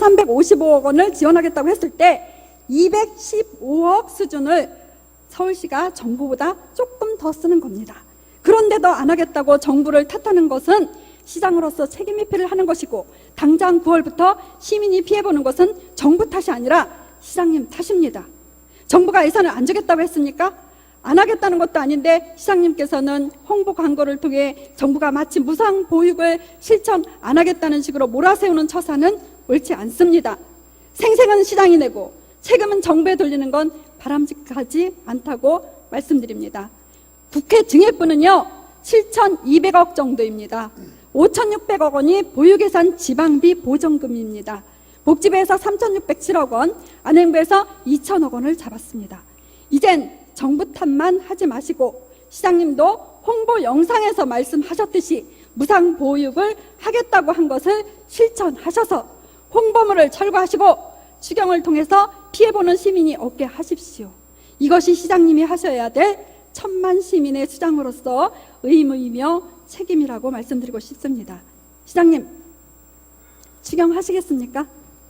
2,355억 원을 지원하겠다고 했을 때 215억 수준을 서울시가 정부보다 조금 더 쓰는 겁니다. 그런데도 안 하겠다고 정부를 탓하는 것은 시장으로서 책임 회피를 하는 것이고, 당장 9월부터 시민이 피해보는 것은 정부 탓이 아니라 시장님 탓입니다. 정부가 예산을 안 주겠다고 했습니까? 안 하겠다는 것도 아닌데 시장님께서는 홍보 광고를 통해 정부가 마치 무상 보육을 실천 안 하겠다는 식으로 몰아세우는 처사는 옳지 않습니다. 생생은 시장이 내고 책임은 정부에 돌리는 건 바람직하지 않다고 말씀드립니다. 국회 증액분은요 7,200억 정도입니다. 5,600억 원이 보육예산 지방비 보전금입니다. 복지부에서 3,607억 원, 안행부에서 2,000억 원을 잡았습니다. 이젠 정부 탓만 하지 마시고 시장님도 홍보 영상에서 말씀하셨듯이 무상 보육을 하겠다고 한 것을 실천하셔서 홍보물을 철거하시고 추경을 통해서 피해보는 시민이 없게 하십시오. 이것이 시장님이 하셔야 될 천만 시민의 수장으로서 의무이며 책임이라고 말씀드리고 싶습니다. 시장님, 추경하시겠습니까?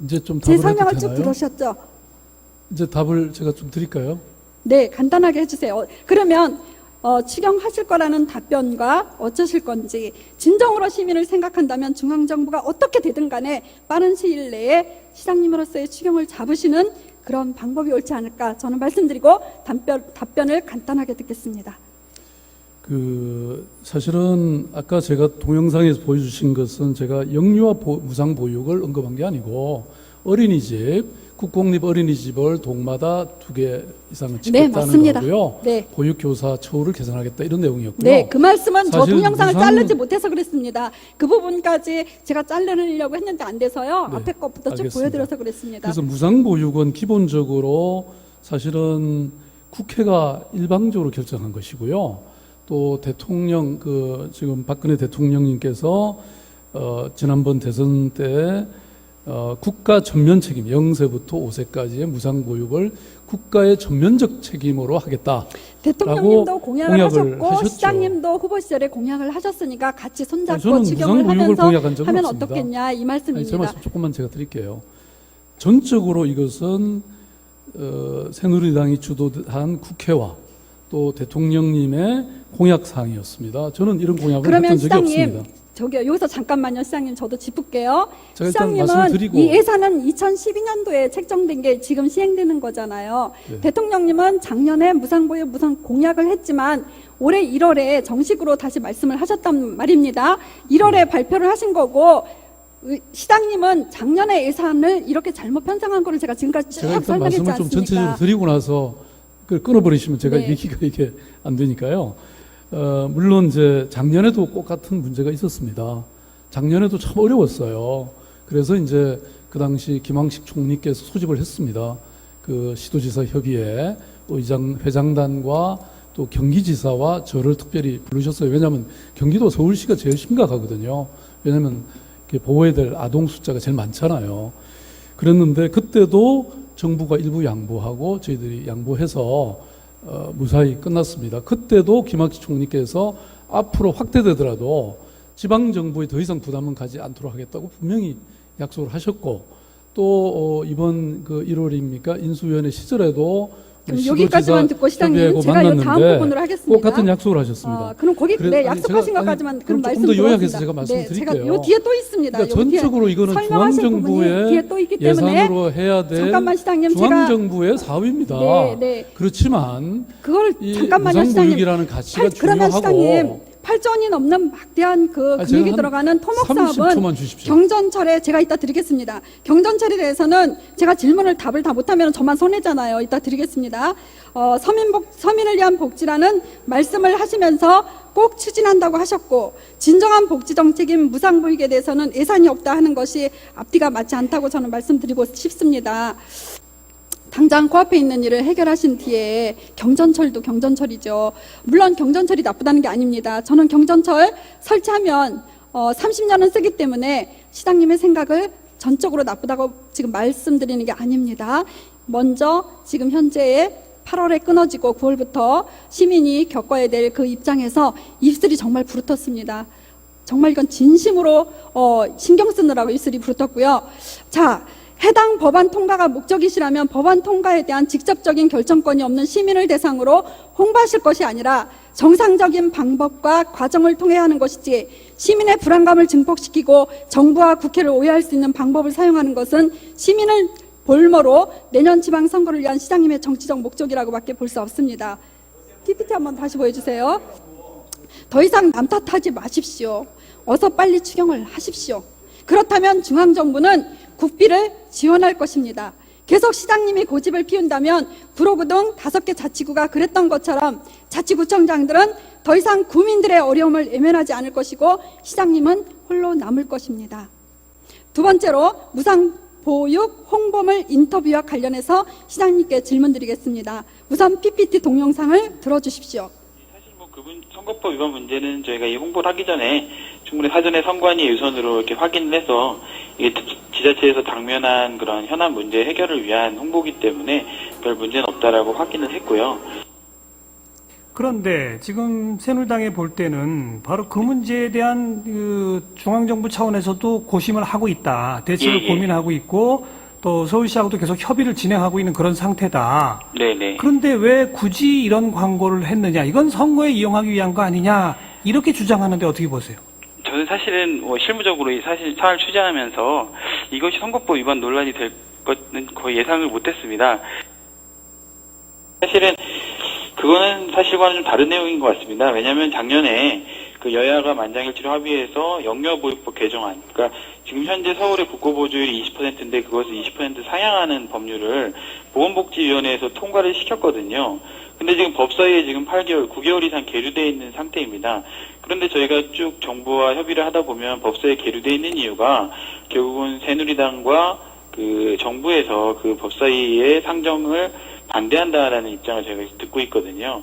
이제 좀 제 답을 설명을 해도 쭉 되나요? 들으셨죠? 이제 답을 제가 좀 드릴까요? 네, 간단하게 해주세요. 그러면 추경하실 거라는 답변과 어쩌실 건지, 진정으로 시민을 생각한다면 중앙정부가 어떻게 되든 간에 빠른 시일 내에 시장님으로서의 추경을 잡으시는 그런 방법이 옳지 않을까 저는 말씀드리고 답변을 간단하게 듣겠습니다. 사실은 아까 제가 동영상에서 보여주신 것은 제가 영유아 무상 보육을 언급한 게 아니고 어린이집, 국공립 어린이집을 동마다 2개 이상은 짓겠다는 거고요. 네. 보육교사 처우를 개선하겠다 이런 내용이었고요. 네, 그 말씀은 저 사실 동영상을 자르지 못해서 그랬습니다. 그 부분까지 제가 자르려고 했는데 안 돼서요. 네, 앞에 것부터 쭉 알겠습니다. 보여드려서 그랬습니다. 그래서 무상보육은 기본적으로 사실은 국회가 일방적으로 결정한 것이고요. 또 대통령, 지금 박근혜 대통령님께서 지난번 대선 때 국가 전면 책임 0세부터 5세까지의 무상보육을 국가의 전면적 책임으로 하겠다. 대통령님도 공약을 하셨고 하셨죠. 시장님도 후보 시절에 공약을 하셨으니까 같이 손잡고 저는 추경을 무상보육을 공약한 적은 하면 없습니다. 어떻겠냐 이 말씀입니다. 제 말씀 조금만 제가 드릴게요. 전적으로 이것은 새누리당이 주도한 국회와 또 대통령님의 공약 사항이었습니다. 저는 이런 공약을 했던 적이 없습니다. 저기요, 여기서 잠깐만요, 시장님. 저도 짚을게요. 제가 일단 시장님은 말씀드리고 이 예산은 2012년도에 책정된 게 지금 시행되는 거잖아요. 네. 대통령님은 작년에 무상보육 무상 공약을 했지만 올해 1월에 정식으로 다시 말씀을 하셨단 말입니다. 1월에 발표를 하신 거고 시장님은 작년에 예산을 이렇게 잘못 편성한 거를 제가 지금까지 쭉 제가 일단 설명했지 말씀을 좀 전체적으로 않습니까? 드리고 나서 그걸 끊어버리시면 제가 네. 얘기가 이게 안 되니까요. 물론 이제 작년에도 똑같은 문제가 있었습니다. 작년에도 참 어려웠어요. 그래서 이제 그 당시 김황식 총리께서 소집을 했습니다. 그 시도지사 협의회 회장단과 또 경기지사와 저를 특별히 부르셨어요. 왜냐하면 경기도 서울시가 제일 심각하거든요. 왜냐하면 보호해야 될 아동 숫자가 제일 많잖아요. 그랬는데 그때도 정부가 일부 양보하고 저희들이 양보해서 무사히 끝났습니다. 그때도 김학식 총리께서 앞으로 확대되더라도 지방정부에 더 이상 부담은 가지 않도록 하겠다고 분명히 약속을 하셨고 또 이번 1월입니까? 인수위원회 시절에도 여기까지만 듣고 시장님 제가 이 다음 부분으로 하겠습니다. 꼭 같은 약속을 하셨습니다. 그럼 거기 약속하신 것까지만 그럼 말씀 좀 더 요약해서 들었습니다. 제가 말씀드릴게요. 제가 요 뒤에 또 있습니다. 그러니까 전적으로 이거는 중앙정부의 예산으로 해야 될 잠깐만 시장님 중앙정부의 사업입니다. 네. 그렇지만 그걸 잠깐만요 무상보육이라는 가치가 그러면 중요하고 시장님 8조 원이 넘는 막대한 금액이 들어가는 토목 사업은 경전철에 제가 이따 드리겠습니다. 경전철에 대해서는 제가 답을 다 못하면 저만 손해잖아요. 이따 드리겠습니다. 서민을 위한 복지라는 말씀을 하시면서 꼭 추진한다고 하셨고 진정한 복지 정책인 무상보육에 대해서는 예산이 없다 하는 것이 앞뒤가 맞지 않다고 저는 말씀드리고 싶습니다. 당장 코앞에 있는 일을 해결하신 뒤에 경전철도 경전철이죠. 물론 경전철이 나쁘다는 게 아닙니다. 저는 경전철 설치하면 30년은 쓰기 때문에 시장님의 생각을 전적으로 나쁘다고 지금 말씀드리는 게 아닙니다. 먼저 지금 현재의 8월에 끊어지고 9월부터 시민이 겪어야 될 그 입장에서 입술이 정말 부르텄습니다. 정말 이건 진심으로 신경 쓰느라고 입술이 부르텄고요. 자, 해당 법안 통과가 목적이시라면 법안 통과에 대한 직접적인 결정권이 없는 시민을 대상으로 홍보하실 것이 아니라 정상적인 방법과 과정을 통해 하는 것이지, 시민의 불안감을 증폭시키고 정부와 국회를 오해할 수 있는 방법을 사용하는 것은 시민을 볼모로 내년 지방선거를 위한 시장님의 정치적 목적이라고밖에 볼 수 없습니다. PPT 한번 다시 보여주세요. 더 이상 남 탓하지 마십시오. 어서 빨리 추경을 하십시오. 그렇다면 중앙정부는 국비를 지원할 것입니다. 계속 시장님이 고집을 피운다면 구로구 등 5개 자치구가 그랬던 것처럼 자치구청장들은 더 이상 구민들의 어려움을 외면하지 않을 것이고 시장님은 홀로 남을 것입니다. 두 번째로 무상보육 홍보물 인터뷰와 관련해서 시장님께 질문드리겠습니다. 우선 PPT 동영상을 들어주십시오. 그분 선거법 위반 문제는 저희가 이 홍보를 하기 전에 충분히 사전에 선관위 유선으로 이렇게 확인을 해서 이게 지자체에서 당면한 그런 현안 문제 해결을 위한 홍보기 때문에 별 문제는 없다라고 확인을 했고요. 그런데 지금 새누리당에 볼 때는 바로 그 문제에 대한 중앙정부 차원에서도 고심을 하고 있다. 대책을 고민하고 있고 또 서울시하고도 계속 협의를 진행하고 있는 그런 상태다. 네네. 그런데 왜 굳이 이런 광고를 했느냐? 이건 선거에 이용하기 위한 거 아니냐? 이렇게 주장하는데 어떻게 보세요? 저는 사실은 실무적으로 사실 사안을 취재하면서 이것이 선거법 위반 논란이 될 것은 거의 예상을 못했습니다. 사실은 그거는 사실과는 좀 다른 내용인 것 같습니다. 왜냐하면 작년에 그 여야가 만장일치로 합의해서 영유아보육법 개정안, 그러니까 지금 현재 서울의 국고보조율이 20%인데 그것을 20% 상향하는 법률을 보건복지위원회에서 통과를 시켰거든요. 근데 지금 법사위에 지금 8개월, 9개월 이상 계류되어 있는 상태입니다. 그런데 저희가 쭉 정부와 협의를 하다 보면 법사위에 계류되어 있는 이유가 결국은 새누리당과 그 정부에서 그 법사위의 상정을 반대한다라는 입장을 저희가 듣고 있거든요.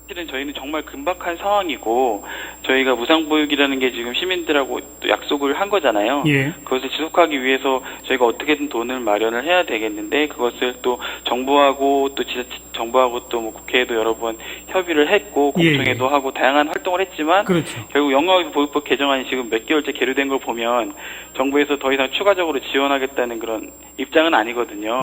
사실은 저희는 정말 긴박한 상황이고 저희가 무상보육이라는 게 지금 시민들하고 또 약속을 한 거잖아요. 예. 그것을 지속하기 위해서 저희가 어떻게든 돈을 마련을 해야 되겠는데 그것을 또 정부하고 또 정부하고 또 뭐 국회에도 여러 번 협의를 했고 공청회도 하고 다양한 활동을 했지만 그렇죠. 결국 영유아보육법 개정안이 지금 몇 개월째 계류된 걸 보면 정부에서 더 이상 추가적으로 지원하겠다는 그런 입장은 아니거든요.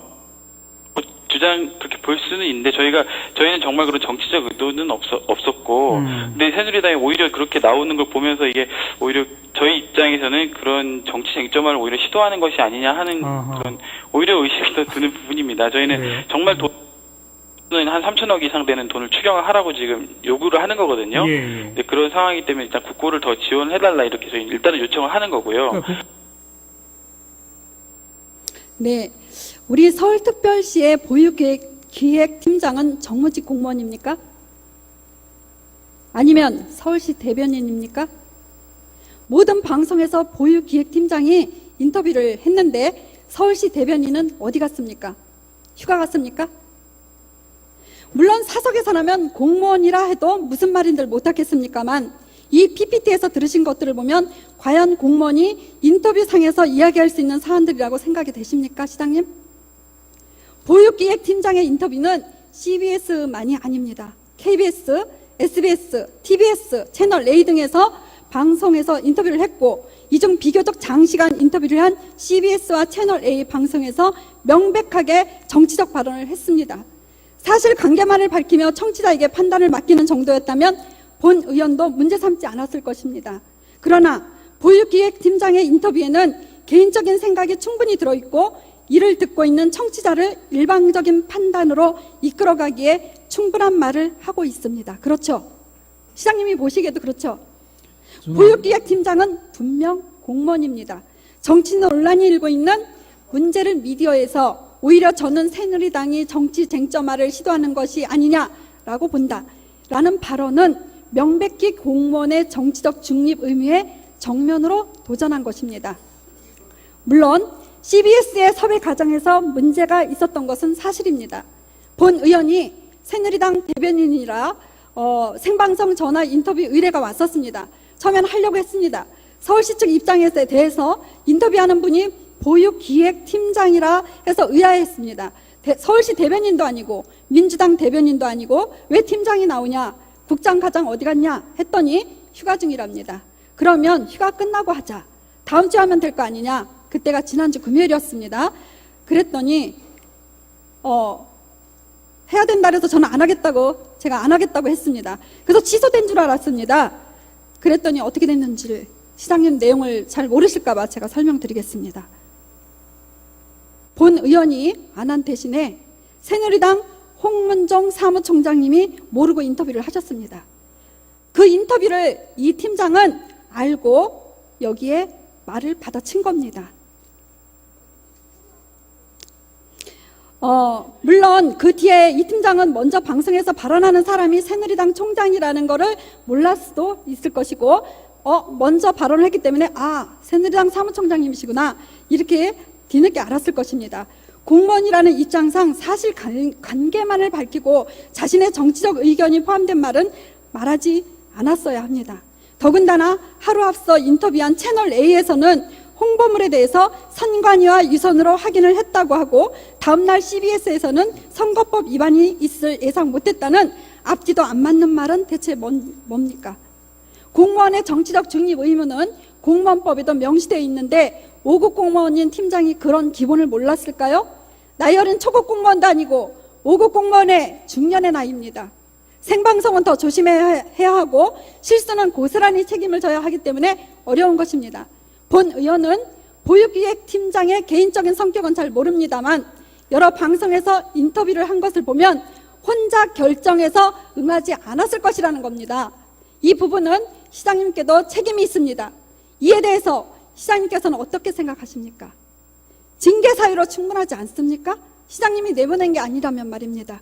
주장 그렇게 볼 수는 있는데 저희는 정말 그런 정치적 의도는 없었고 근데 새누리당이 오히려 그렇게 나오는 걸 보면서 이게 오히려 저희 입장에서는 그런 정치 쟁점을 오히려 시도하는 것이 아니냐 하는 그런 오히려 의식이 더 드는 부분입니다. 저희는 정말 돈은 한 3천억 이상 되는 돈을 추경을 하라고 지금 요구를 하는 거거든요. 근데 그런 상황이기 때문에 일단 국고를 더 지원해달라 이렇게 저희 일단은 요청을 하는 거고요. 네, 우리 서울특별시의 보육기획팀장은 정무직 공무원입니까? 아니면 서울시 대변인입니까? 모든 방송에서 보육기획팀장이 인터뷰를 했는데 서울시 대변인은 어디 갔습니까? 휴가 갔습니까? 물론 사석에서라면 공무원이라 해도 무슨 말인들 못하겠습니까만 이 PPT에서 들으신 것들을 보면 과연 공무원이 인터뷰상에서 이야기할 수 있는 사안들이라고 생각이 되십니까, 시장님? 보육기획팀장의 인터뷰는 CBS만이 아닙니다. KBS, SBS, TBS, 채널 A 등에서 방송에서 인터뷰를 했고 이 중 비교적 장시간 인터뷰를 한 CBS와 채널 A 방송에서 명백하게 정치적 발언을 했습니다. 사실 관계만을 밝히며 청취자에게 판단을 맡기는 정도였다면 본 의원도 문제 삼지 않았을 것입니다. 그러나 보육기획팀장의 인터뷰에는 개인적인 생각이 충분히 들어있고 이를 듣고 있는 청취자를 일방적인 판단으로 이끌어가기에 충분한 말을 하고 있습니다. 그렇죠? 시장님이 보시기에도 그렇죠? 보육기획팀장은 분명 공무원입니다. 정치 논란이 일고 있는 문제를 미디어에서 오히려 저는 새누리당이 정치 쟁점화를 시도하는 것이 아니냐라고 본다 라는 발언은 명백히 공무원의 정치적 중립 의무에 정면으로 도전한 것입니다. 물론 CBS의 섭외 과정에서 문제가 있었던 것은 사실입니다. 본 의원이 새누리당 대변인이라 생방송 전화 인터뷰 의뢰가 왔었습니다. 처음엔 하려고 했습니다. 서울시 측 입장에 대해서 인터뷰하는 분이 보육기획팀장이라 해서 의아했습니다. 서울시 대변인도 아니고 민주당 대변인도 아니고 왜 팀장이 나오냐, 국장 과장 어디 갔냐 했더니 휴가 중이랍니다. 그러면 휴가 끝나고 하자. 다음 주에 하면 될 거 아니냐. 그때가 지난주 금요일이었습니다. 그랬더니 해야 된다 그래서 저는 제가 안 하겠다고 했습니다. 그래서 취소된 줄 알았습니다. 그랬더니 어떻게 됐는지를 시장님 내용을 잘 모르실까 봐 제가 설명드리겠습니다. 본 의원이 안 한 대신에 새누리당 홍문종 사무총장님이 모르고 인터뷰를 하셨습니다. 그 인터뷰를 이 팀장은 알고 여기에 말을 받아친 겁니다. 물론 그 뒤에 이 팀장은 먼저 방송에서 발언하는 사람이 새누리당 총장이라는 거를 몰랐을 수도 있을 것이고 먼저 발언을 했기 때문에 새누리당 사무총장님이시구나 이렇게 뒤늦게 알았을 것입니다. 공무원이라는 입장상 사실 관계만을 밝히고 자신의 정치적 의견이 포함된 말은 말하지 않았어야 합니다. 더군다나 하루 앞서 인터뷰한 채널 A에서는 홍보물에 대해서 선관위와 유선으로 확인을 했다고 하고 다음날 CBS에서는 선거법 위반이 있을 예상 못했다는 앞뒤도 안 맞는 말은 대체 뭡니까? 공무원의 정치적 중립 의무는 공무원법에도 명시되어 있는데 5급 공무원인 팀장이 그런 기본을 몰랐을까요? 나이 어린 초급 공무원도 아니고 5급 공무원의 중년의 나이입니다. 생방송은 더 조심해야 하고 실수는 고스란히 책임을 져야 하기 때문에 어려운 것입니다. 본 의원은 보육기획팀장의 개인적인 성격은 잘 모릅니다만 여러 방송에서 인터뷰를 한 것을 보면 혼자 결정해서 응하지 않았을 것이라는 겁니다. 이 부분은 시장님께도 책임이 있습니다. 이에 대해서 시장님께서는 어떻게 생각하십니까? 징계 사유로 충분하지 않습니까? 시장님이 내보낸 게 아니라면 말입니다.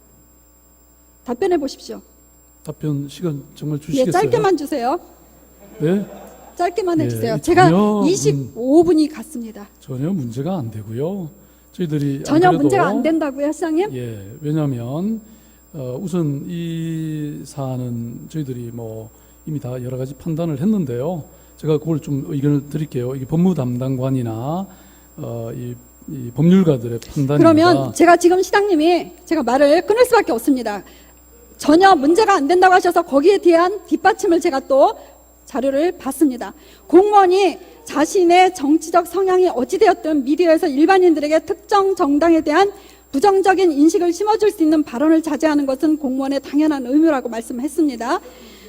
답변해 보십시오. 답변 시간 정말 주시겠어요? 예, 짧게만 주세요. 네? 짧게만 해주세요. 예, 제가 전혀, 25분이 갔습니다. 전혀 문제가 안 되고요. 저희들이 전혀 안 그래도, 문제가 안 된다고요, 시장님? 예, 왜냐하면 우선 이 사안은 저희들이 이미 다 여러 가지 판단을 했는데요. 제가 그걸 좀 의견을 드릴게요. 이게 법무 담당관이나 이 법률가들의 판단입니다. 그러면 제가 지금 시장님이 제가 말을 끊을 수밖에 없습니다. 전혀 문제가 안 된다고 하셔서 거기에 대한 뒷받침을 제가 또 자료를 봤습니다. 공무원이 자신의 정치적 성향이 어찌되었든 미디어에서 일반인들에게 특정 정당에 대한 부정적인 인식을 심어줄 수 있는 발언을 자제하는 것은 공무원의 당연한 의무라고 말씀했습니다.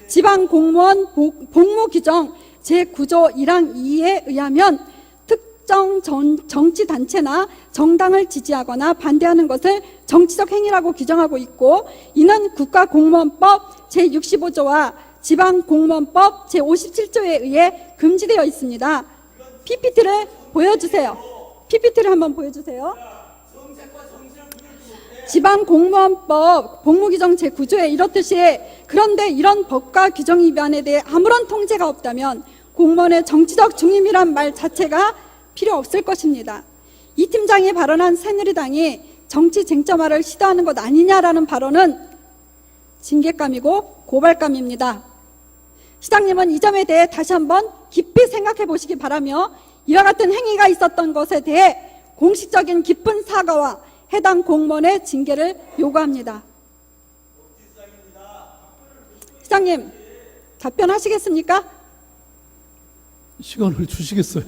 지방공무원 복무규정 제9조 1항 2에 의하면 특정 정치단체나 정당을 지지하거나 반대하는 것을 정치적 행위라고 규정하고 있고 이는 국가공무원법 제65조와 지방공무원법 제57조에 의해 금지되어 있습니다. PPT를 보여주세요. PPT를 한번 보여주세요. 지방공무원법 복무규정 제9조에 이렇듯이 그런데 이런 법과 규정 위반에 대해 아무런 통제가 없다면 공무원의 정치적 중립이란 말 자체가 필요 없을 것입니다. 이 팀장이 발언한 새누리당이 정치 쟁점화를 시도하는 것 아니냐라는 발언은 징계감이고 고발감입니다. 시장님은 이 점에 대해 다시 한번 깊이 생각해 보시기 바라며 이와 같은 행위가 있었던 것에 대해 공식적인 깊은 사과와 해당 공무원의 징계를 요구합니다. 시장님, 답변하시겠습니까? 시간을 주시겠어요?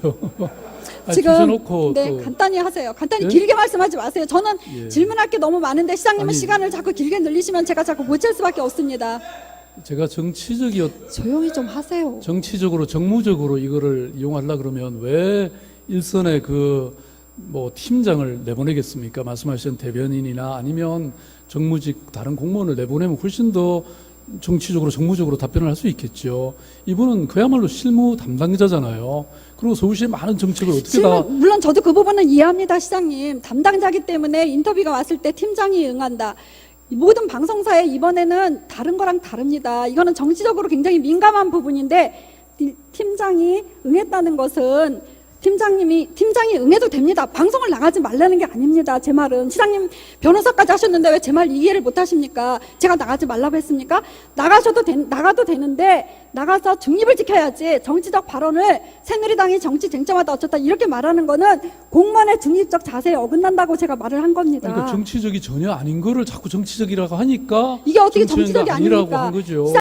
지금 주셔놓고 네, 또 간단히 하세요. 간단히 예? 길게 말씀하지 마세요. 저는 예. 질문할 게 너무 많은데 시장님은 아니, 시간을 자꾸 길게 늘리시면 제가 자꾸 못 찰 수밖에 없습니다. 제가 조용히 좀 하세요. 정치적으로 정무적으로 이거를 이용하려 그러면 왜 일선의 팀장을 내보내겠습니까? 말씀하신 대변인이나 아니면 정무직 다른 공무원을 내보내면 훨씬 더 정치적으로 정무적으로 답변을 할 수 있겠죠. 이분은 그야말로 실무 담당자잖아요. 그리고 서울시의 많은 정책을 어떻게 물론 저도 그 부분은 이해합니다, 시장님. 담당자기 때문에 인터뷰가 왔을 때 팀장이 응한다. 모든 방송사에 이번에는 다른 거랑 다릅니다. 이거는 정치적으로 굉장히 민감한 부분인데 팀장이 응했다는 것은 팀장이 응해도 됩니다. 방송을 나가지 말라는 게 아닙니다. 제 말은 변호사까지 하셨는데 왜 제 말 이해를 못 하십니까? 제가 나가지 말라고 했습니까? 나가도 되는데 나가서 중립을 지켜야지 정치적 발언을 새누리당이 정치 쟁점하다 어쩌다 이렇게 말하는 거는 공무원의 중립적 자세에 어긋난다고 제가 말을 한 겁니다. 그러니까 정치적이 전혀 아닌 거를 자꾸 정치적이라고 하니까 이게 어떻게 정치적인 거 정치적이 아니라고 아닙니까? 한 거죠.